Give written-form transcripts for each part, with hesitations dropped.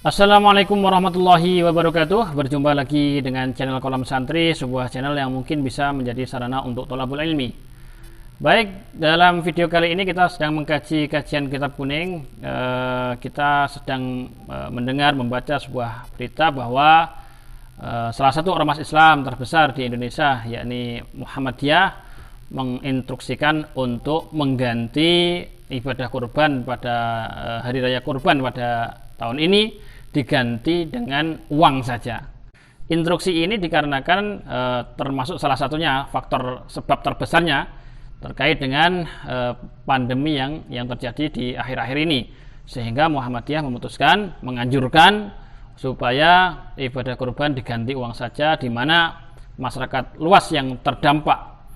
Assalamualaikum warahmatullahi wabarakatuh. Berjumpa lagi dengan channel Kolam Santri, sebuah channel yang mungkin bisa menjadi sarana untuk thalabul ilmi. Baik, dalam video kali ini kita sedang mengkaji kajian kitab kuning. Kita sedang membaca sebuah berita bahwa salah satu ormas Islam terbesar di Indonesia, yakni Muhammadiyah, menginstruksikan untuk mengganti ibadah kurban pada hari raya kurban pada tahun ini diganti dengan uang saja. Instruksi ini dikarenakan termasuk salah satunya faktor sebab terbesarnya terkait dengan pandemi yang terjadi di akhir-akhir ini, sehingga Muhammadiyah memutuskan menganjurkan supaya ibadah kurban diganti uang saja, di mana masyarakat luas yang terdampak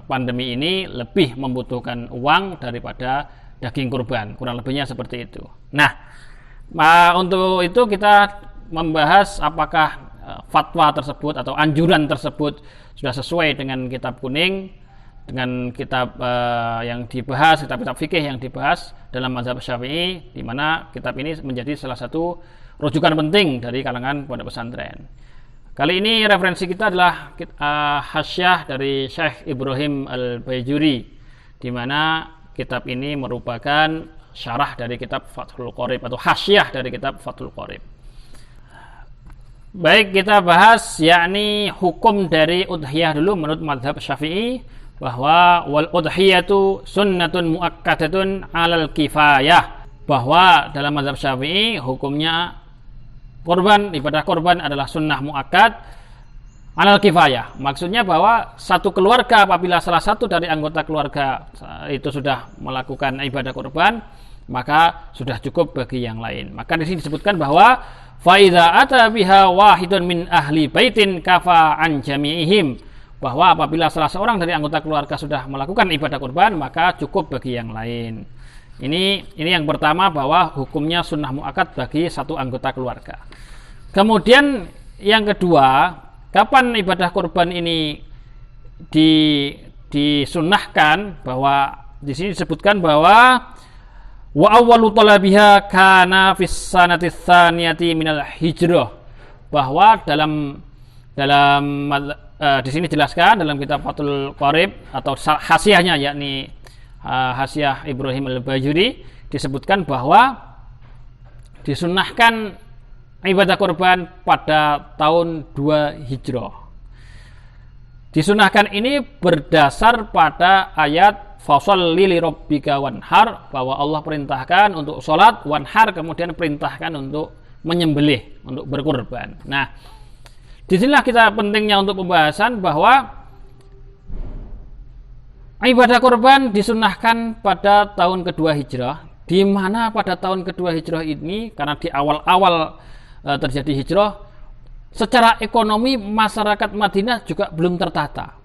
pandemi ini lebih membutuhkan uang daripada daging kurban, kurang lebihnya seperti itu. Nah, untuk itu kita membahas apakah fatwa tersebut atau anjuran tersebut sudah sesuai dengan kitab kuning, dengan kitab yang dibahas, kitab-kitab fikih yang dibahas dalam mazhab Syafi'i, di mana kitab ini menjadi salah satu rujukan penting dari kalangan pondok pesantren. Kali ini referensi kita adalah Hasyiah dari Syekh Ibrahim Al-Bajuri, di mana kitab ini merupakan syarah dari kitab Fathul Qorib atau hasyiah dari kitab Fathul Qorib. Baik, kita bahas yakni hukum dari udhiyah dulu menurut mazhab Syafi'i, bahwa wal udhiyatu sunnatun muakkadatun alal kifayah, bahwa dalam mazhab Syafi'i hukumnya kurban, ibadah kurban adalah sunnah muakkad alal kifayah. Maksudnya bahwa satu keluarga, apabila salah satu dari anggota keluarga itu sudah melakukan ibadah kurban, maka sudah cukup bagi yang lain. Maka di sini disebutkan bahwa fa idza ata biha wahidun min ahli baitin kafa an jami'ihim, bahwa apabila salah seorang dari anggota keluarga sudah melakukan ibadah kurban, maka cukup bagi yang lain. Ini yang pertama, bahwa hukumnya sunnah muakkad bagi satu anggota keluarga. Kemudian yang kedua, kapan ibadah kurban ini disunnahkan? Bahwa di sini disebutkan bahwa wa awwalu talabiha kana fis sanati tsaniyati minal hijrah, bahwa dalam di sini dijelaskan dalam kitab Fathul Qorib atau hasyiahnya, yakni hasyiah Ibrahim Al-Bajuri, disebutkan bahwa disunnahkan ibadah kurban pada tahun 2 Hijrah. Disunnahkan ini berdasar pada ayat fasholli li rabbika wanhar, bahwa Allah perintahkan untuk sholat, wanhar kemudian perintahkan untuk menyembelih, untuk berkurban. Nah, disinilah kita pentingnya untuk pembahasan bahwa ibadah kurban disunnahkan pada tahun kedua Hijrah, di mana pada tahun kedua Hijrah ini, karena di awal-awal terjadi hijrah, secara ekonomi masyarakat Madinah juga belum tertata.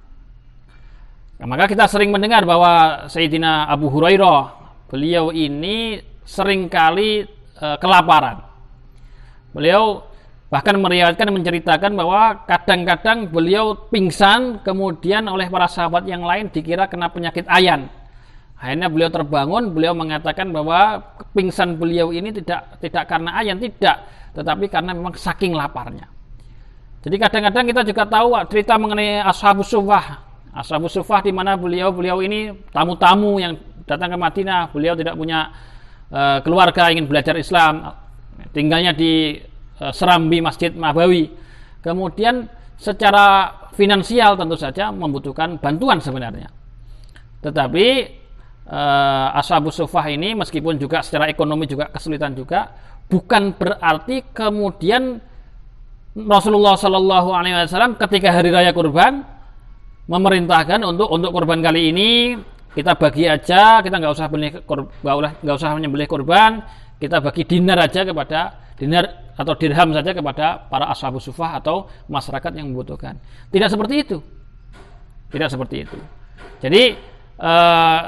Nah, maka kita sering mendengar bahwa Sayyidina Abu Hurairah, beliau ini seringkali kelaparan. Beliau bahkan menceritakan bahwa kadang-kadang beliau pingsan, kemudian oleh para sahabat yang lain dikira kena penyakit ayan. Akhirnya beliau terbangun, beliau mengatakan bahwa pingsan beliau ini tidak karena ayan, tetapi karena memang saking laparnya. Jadi kadang-kadang kita juga tahu cerita mengenai Ashabus Suffah, di mana beliau ini tamu-tamu yang datang ke Madinah. Beliau tidak punya keluarga, ingin belajar Islam, tinggalnya di serambi Masjid Nabawi. Kemudian secara finansial tentu saja membutuhkan bantuan sebenarnya. Tetapi Ashabus Suffah ini meskipun juga secara ekonomi juga kesulitan juga, bukan berarti kemudian Rasulullah Shallallahu Alaihi Wasallam ketika hari raya kurban memerintahkan untuk kurban kali ini kita bagi aja, kita nggak usah menyembelih kurban, kita bagi dinar atau dirham saja kepada para ashabus suffah atau masyarakat yang membutuhkan. Tidak seperti itu. Jadi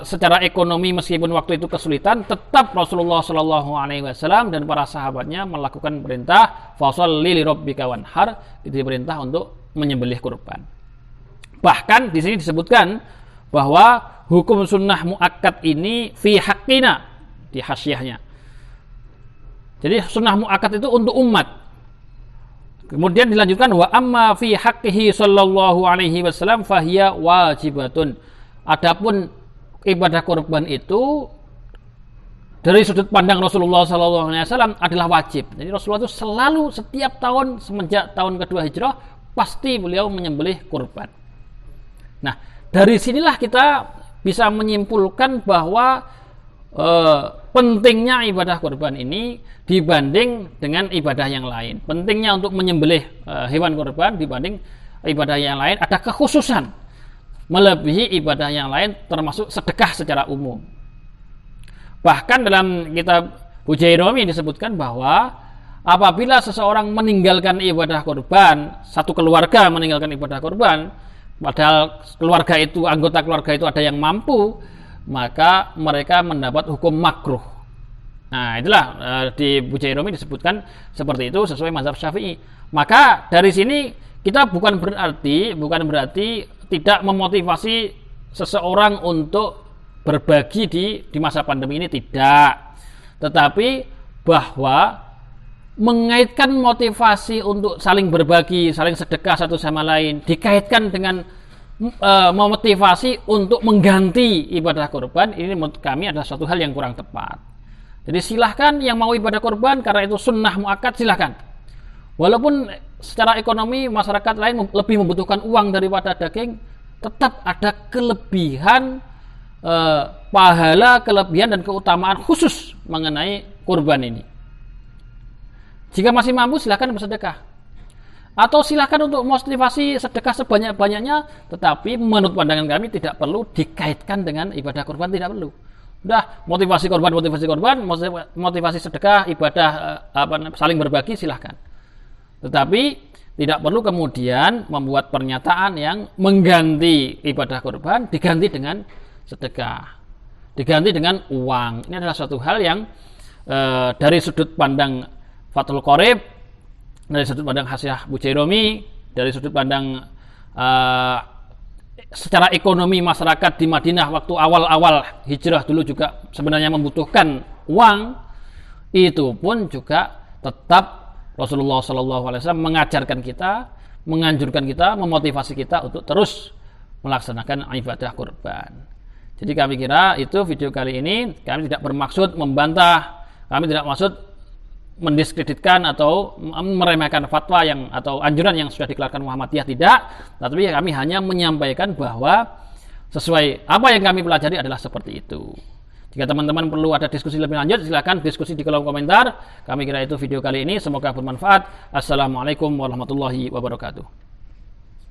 secara ekonomi meskipun waktu itu kesulitan, tetap Rasulullah Shallallahu Alaihi Wasallam dan para sahabatnya melakukan perintah fasholli li rabbika wanhar, itu perintah untuk menyembelih kurban. Bahkan di sini disebutkan bahwa hukum sunnah muakkad ini fi haqqina, di hasyiahnya, Jadi sunnah muakkad itu untuk umat. Kemudian dilanjutkan wa amma fi haqqihi sallallahu alaihi wasallam fahiya wajibatun. Adapun ibadah kurban itu dari sudut pandang Rasulullah sallallahu alaihi wasallam adalah wajib. Jadi Rasulullah itu selalu setiap tahun semenjak tahun kedua hijrah pasti beliau menyembelih kurban. Nah, dari sinilah kita bisa menyimpulkan bahwa pentingnya ibadah kurban ini dibanding dengan ibadah yang lain. Pentingnya untuk menyembelih hewan kurban dibanding ibadah yang lain ada kekhususan melebihi ibadah yang lain, termasuk sedekah secara umum. Bahkan dalam kitab Bujairomi disebutkan bahwa apabila seseorang meninggalkan ibadah kurban, satu keluarga meninggalkan ibadah kurban, padahal keluarga itu, anggota keluarga itu ada yang mampu, maka mereka mendapat hukum makruh. Nah, itulah di Bujairomi disebutkan seperti itu sesuai mazhab Syafi'i. Maka dari sini kita bukan berarti tidak memotivasi seseorang untuk berbagi di masa pandemi ini, tidak. Tetapi bahwa mengaitkan motivasi untuk saling berbagi, saling sedekah satu sama lain dikaitkan dengan memotivasi untuk mengganti ibadah kurban, ini menurut kami adalah suatu hal yang kurang tepat. Jadi silahkan yang mau ibadah kurban karena itu sunnah muakkad, silahkan. Walaupun secara ekonomi masyarakat lain lebih membutuhkan uang daripada daging, tetap ada kelebihan pahala, kelebihan dan keutamaan khusus mengenai kurban ini. Jika masih mampu silahkan bersedekah. Atau silakan untuk motivasi sedekah sebanyak-banyaknya, tetapi menurut pandangan kami tidak perlu dikaitkan dengan ibadah kurban, tidak perlu. Udah, motivasi korban, motivasi sedekah, ibadah saling berbagi silahkan. Tetapi tidak perlu kemudian membuat pernyataan yang mengganti ibadah kurban diganti dengan sedekah, diganti dengan uang. Ini adalah suatu hal yang dari sudut pandang Fathul Qorib, dari sudut pandang Hasyiah Bujairomi, dari sudut pandang secara ekonomi masyarakat di Madinah waktu awal-awal hijrah dulu juga sebenarnya membutuhkan uang, itu pun juga tetap Rasulullah SAW mengajarkan kita, menganjurkan kita, memotivasi kita untuk terus melaksanakan ibadah kurban. Jadi kami kira itu video kali ini, kami tidak bermaksud membantah, kami tidak maksud mendiskreditkan atau meremehkan fatwa yang atau anjuran yang sudah dikeluarkan Muhammadiyah, tidak, tapi kami hanya menyampaikan bahwa sesuai apa yang kami pelajari adalah seperti itu. Jika teman-teman perlu ada diskusi lebih lanjut, silakan diskusi di kolom komentar. Kami kira itu video kali ini, semoga bermanfaat. Assalamualaikum warahmatullahi wabarakatuh.